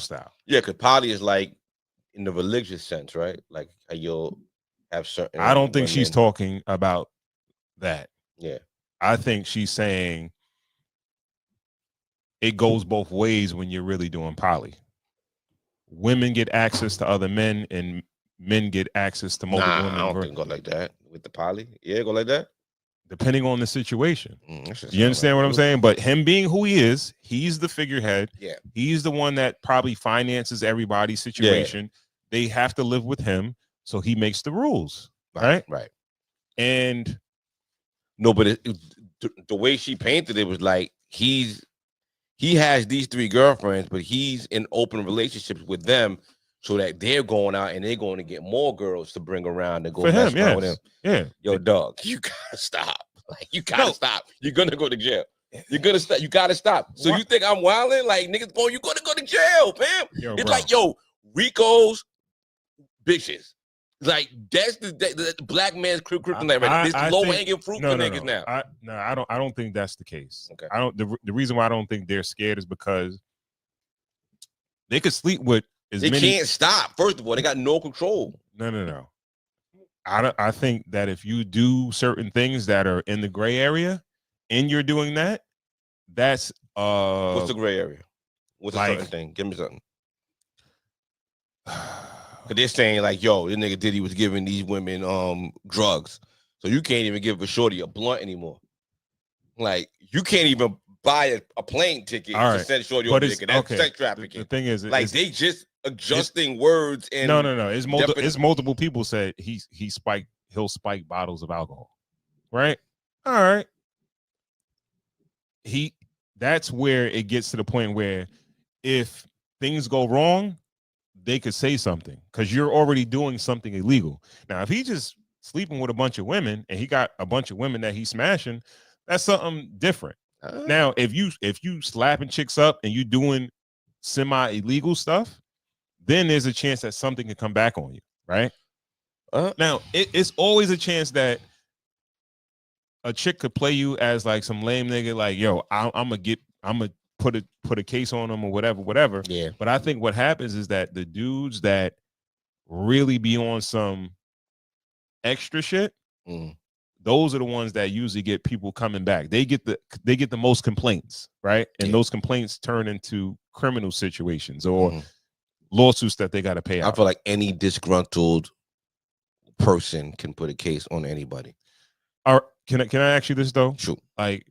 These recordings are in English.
style. Yeah, because poly is like in the religious sense, right? Like how you'll have certain. I don't think women. she's talking about that. Yeah. I think she's saying it goes both ways when you're really doing poly. Women get access to other men, and men get access to multiple women. I don't think go like that with the poly. Yeah, go like that. Depending on the situation. You You understand what I'm saying? But him being who he is, he's the figurehead. Yeah. He's the one that probably finances everybody's situation. Yeah. They have to live with him, so he makes the rules. Right? Right. And no, but the way she painted it was like he has these 3 girlfriends, but he's in open relationships with them, so that they're going out and they're going to get more girls to bring around and go mess around with him. Yeah. Yo, dog, you gotta stop. Like, you gotta stop. You're gonna go to jail. You're gonna stop. You gotta stop. So you think I'm wilding? Like, niggas, boy, you're gonna go to jail, fam. It's bro. Like, yo, Rico's bitches. Like, that's the black man's kryptonite. Right? This low hanging fruit for niggas now. I don't think that's the case. Okay. I don't. The reason why I don't think they're scared is because they could sleep with as many. They can't stop. First of all, they got no control. No. I think that if you do certain things that are in the gray area, and you're doing that, that's what's the gray area? What's a certain thing? Give me something. Cause they're saying like, yo, this nigga Diddy was giving these women drugs, so you can't even give a shorty a blunt anymore. Like, you can't even buy a plane ticket to send shorty over there. That's sex trafficking. The thing is, like, they just adjusting words and no. It's multiple people said he'll spike bottles of alcohol, right? All right. That's where it gets to the point where if things go wrong, they could say something because you're already doing something illegal. Now, if he just sleeping with a bunch of women and he got a bunch of women that he's smashing, that's something different. Now, if you slapping chicks up and you doing semi-illegal stuff, then there's a chance that something can come back on you, right? Now, it's always a chance that a chick could play you as like some lame nigga, like, yo, I'm gonna put a case on them or whatever. Yeah. But I think what happens is that the dudes that really be on some extra shit, those are the ones that usually get people coming back. They get the most complaints, right? And those complaints turn into criminal situations or lawsuits that they got to pay out. I feel like any disgruntled person can put a case on anybody. Can I ask you this though? Sure. Like,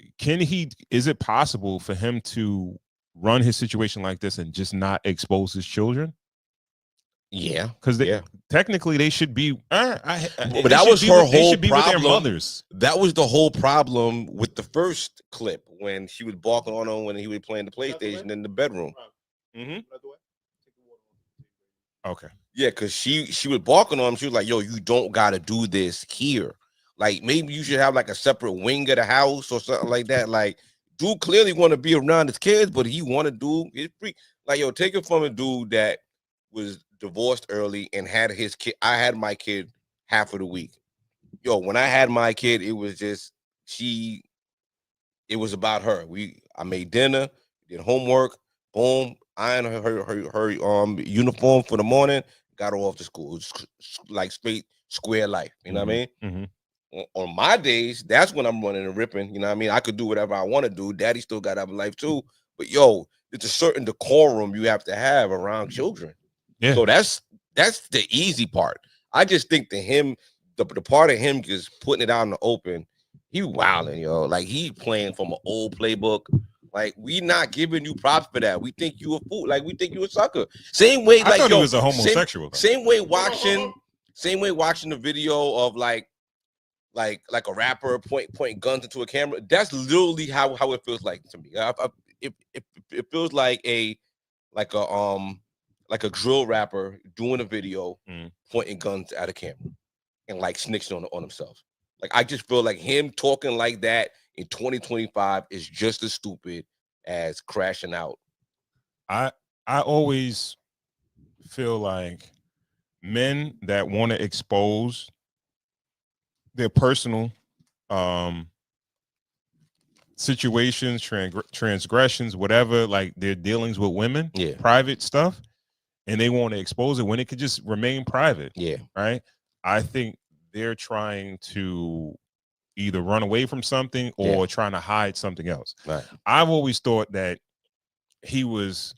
is it possible for him to run his situation like this and just not expose his children? Yeah, because technically they should be. But that was her whole problem. With their mothers. That was the whole problem with the first clip when she was barking on him when he was playing the PlayStation in the bedroom. Okay. Yeah, because she was barking on him. She was like, "Yo, you don't gotta do this here. Like, maybe you should have like a separate wing of the house or something like that. Like, dude clearly want to be around his kids, but he want to do his free. Like, yo, take it from a dude that was divorced early and had his kid. I had my kid half of the week. Yo, when I had my kid, it was just it was about her. I made dinner, did homework, boom, ironed her uniform for the morning, got her off to school. It was like straight square life. You know what I mean? Mm-hmm. On my days, that's when I'm running and ripping. You know what I mean? I could do whatever I want to do. Daddy still got to have a life too. But yo, it's a certain decorum you have to have around children. Yeah. So that's the easy part. I just think that him, the part of him just putting it out in the open, he wilding, yo. Like, he playing from an old playbook. Like, we not giving you props for that. We think you a fool. Like, we think you a sucker. Same way, I thought he was a homosexual. Same way watching the video of like a rapper pointing guns into a camera. That's literally how it feels like to me. It feels like a drill rapper doing a video pointing guns at a camera and like snitching on himself. Like, I just feel like him talking like that in 2025 is just as stupid as crashing out. I always feel like men that want to expose their personal situations, transgressions, whatever, like their dealings with women, private stuff, and they want to expose it when it could just remain private. Yeah. Right. I think they're trying to either run away from something or trying to hide something else. Right. I've always thought that he was,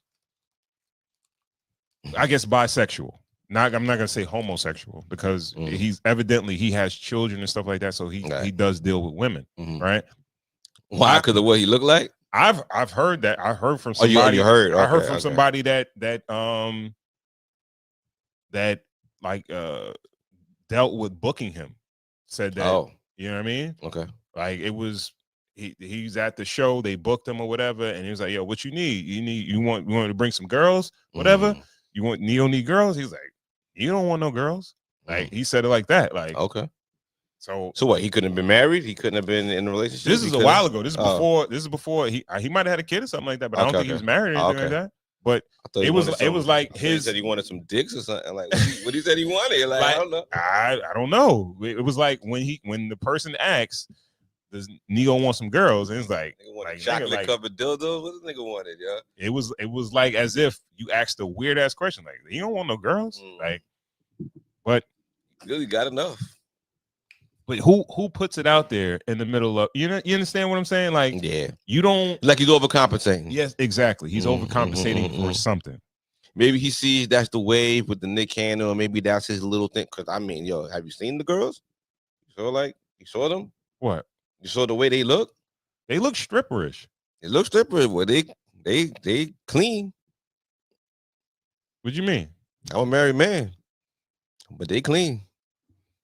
I guess, bisexual. I'm not gonna say homosexual because he has children and stuff like that, so he does deal with women, right? Why? Because of what he looked like. I've heard that. I heard from somebody. You heard? Okay, I heard from somebody that like dealt with booking him. Said that. Oh. You know what I mean? Okay. Like it was. He's at the show. They booked him or whatever, and he was like, "Yo, what you need? You want to bring some girls? Whatever. You want Neyo need girls?" He's like, "You don't want no girls." Like he said it like that. Like okay. So what? He couldn't have been married. He couldn't have been in a relationship. This is a while ago. This is before. This is before he might have had a kid or something like that. But I don't think he was married or anything like that. But it was like his. He said he wanted some dicks or something. Like what he said he wanted. Like I don't know. I don't know. It was like when the person asks, "Does Neyo want some girls?" And it's like chocolate covered dildo. What this nigga wanted, yeah. It was like as if you asked a weird ass question, like you don't want no girls, like. But really got enough. But who puts it out there in the middle of you understand what I'm saying? Like you don't like he's overcompensating. Yes, exactly. He's overcompensating for something. Maybe he sees that's the wave with the Nick Cannon, or maybe that's his little thing. Because I mean, yo, have you seen the girls? You saw them? What? You saw the way they look? They look stripperish. They look stripperish. Well, they clean. What you mean? I'm a married man, but they clean.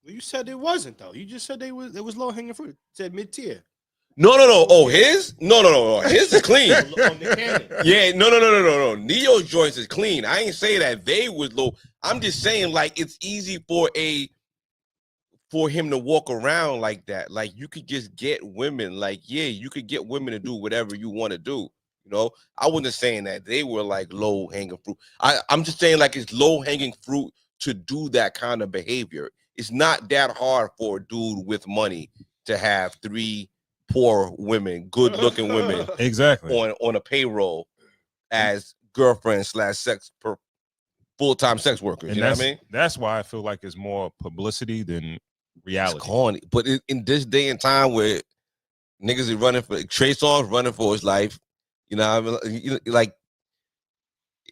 Well, you said it wasn't though. You just said it was low hanging fruit. It said mid tier. No. Oh, his? No. His is clean. Yeah, no. Neyo's joints is clean. I ain't saying that they was low. I'm just saying like it's easy for him to walk around like that. Like you could just get women. Like you could get women to do whatever you want to do. You know, I wasn't saying that they were like low hanging fruit. I'm just saying like it's low hanging fruit to do that kind of behavior. It's not that hard for a dude with money to have 3 poor women, good looking women, exactly on a payroll as girlfriends / full-time sex workers. You know what I mean? That's why I feel like it's more publicity than reality. It's corny. But in this day and time where niggas is running for Trey Songz running for his life, you know what I mean? Like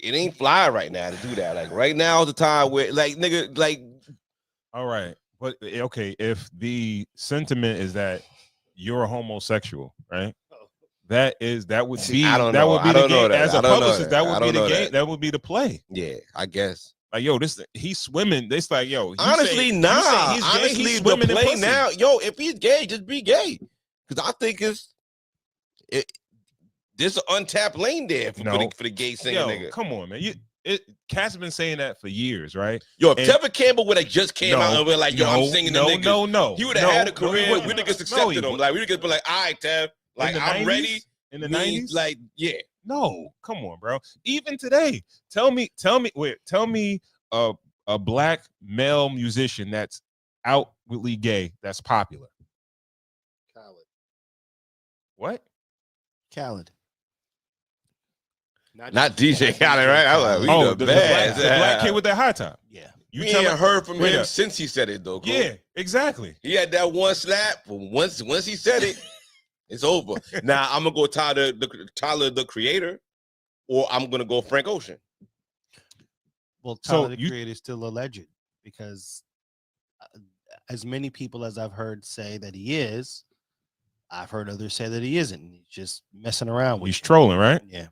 it ain't fly right now to do that. Like right now is the time where like nigga like. All right, but okay, if the sentiment is that you're a homosexual, right? That would be the game as a publicist. That would be the game. That would be the play. Yeah, I guess. Like yo, he's swimming. It's like yo. Honestly, honestly, the play now, yo. If he's gay, just be gay. Because I think there's an untapped lane there for the gay singer nigga. Come on, man. Cat's been saying that for years, right? Yo, if Tevin Campbell would have just came out and been like, yo, I'm singing the niggas. No. He would have had a career. We niggas accepted him. Like, we niggas been like, all right, Tev, like, I'm 90s? ready. In the 90s? Like, yeah. No, come on, bro. Even today, tell me a black male musician that's outwardly gay that's popular. Khaled. What? Khaled. Not DJ Khaled, right? I was like, the black kid with that high top. Yeah. You ain't heard from him since he said it, though. Cool. Yeah, exactly. He had that one slap, but once he said it, it's over. Now I'm gonna go Tyler the Creator, or I'm gonna go Frank Ocean. Well, Tyler the Creator is still a legend because as many people as I've heard say that he is, I've heard others say that he isn't. He's just messing around with. He's trolling, right? Yeah.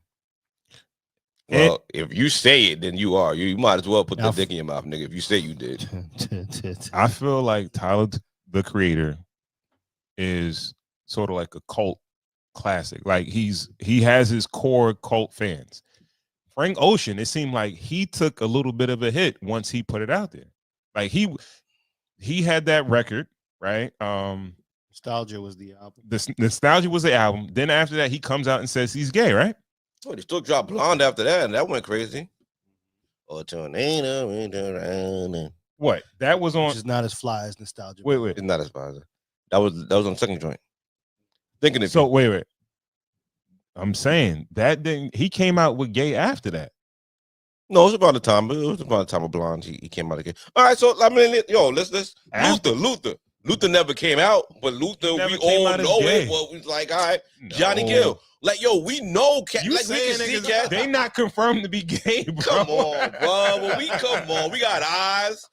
Well, if you say it, then you are. You might as well put the dick in your mouth, nigga. If you say you did. I feel like Tyler the Creator is sort of like a cult classic. Like he has his core cult fans. Frank Ocean, it seemed like he took a little bit of a hit once he put it out there. Like he had that record, right? Nostalgia was the album. Nostalgia was the album. Then after that, he comes out and says he's gay, right? Oh, they still dropped Blonde after that, and that went crazy. Oh, tornado went around. What? That was on. Which is not as fly as Nostalgia. Wait. It's not as fly. That was on the second joint. Thinking of so. Wait. I'm saying that didn't. He came out with gay after that. No, it was about the time. It was about the time of Blonde. He came out again. All right, so I mean, yo, let's Luther never came out, but Luther, we all know it. Well, we was like, all right, Johnny Gill. Like, yo, we know. You like, saying we can see they not confirmed to be gay, bro. Come on, bro. Well, we got eyes.